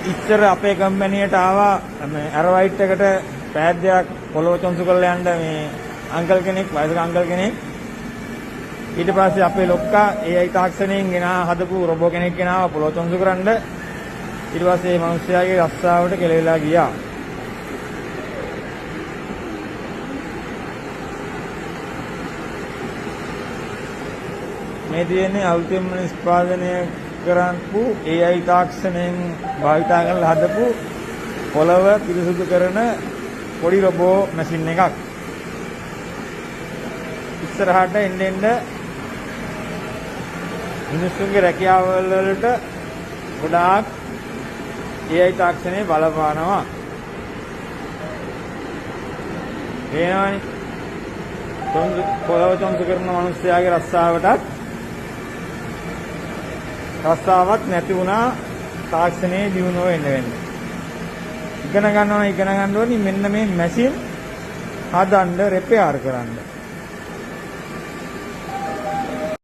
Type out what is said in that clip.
ඉස්සර අපේ කම්පැනියට ආවා මේ ඇරවයිට් එකට පෑද්දයක් පොළොව චොන්සු කරලා යන්න මේ අංකල් කෙනෙක් වයසක අංකල් කෙනෙක්. ඊට පස්සේ අපේ ලොක්කා AI තාක්ෂණයෙන් හදපු රොබෝ කෙනෙක් ගෙනාවා පොළොව චොන්සු කරන්න. ඊට පස්සේ මේ මිනිස්යාගේ රස්සාවට කෙලවිලා ගියා. මේ තියෙන්නේ අලුතෙන්ම නිෂ්පාදනය කරපු AI තාක්ෂණයෙන් භාවිතා කරලා හදපු පොළව පිරිසුදු කරන පොඩි රොබෝ මැෂින් එකක්. ඉස්සරහට එන්න මිනිස්සුන්ගේ රැකියාව වලට ගොඩාක් AI තාක්ෂණය බලපානවා. එනවනේ පොළව චොන්සු කරන මිනිස්යාගේ රස්සාවක් නැති වුණා තාක්ෂණයේ දියුණුව වෙන්න. ඉගෙන ගන්න ඕනේ මෙන්න මේ මැෂින් හදන්න රිපෙයාර් කරන්න.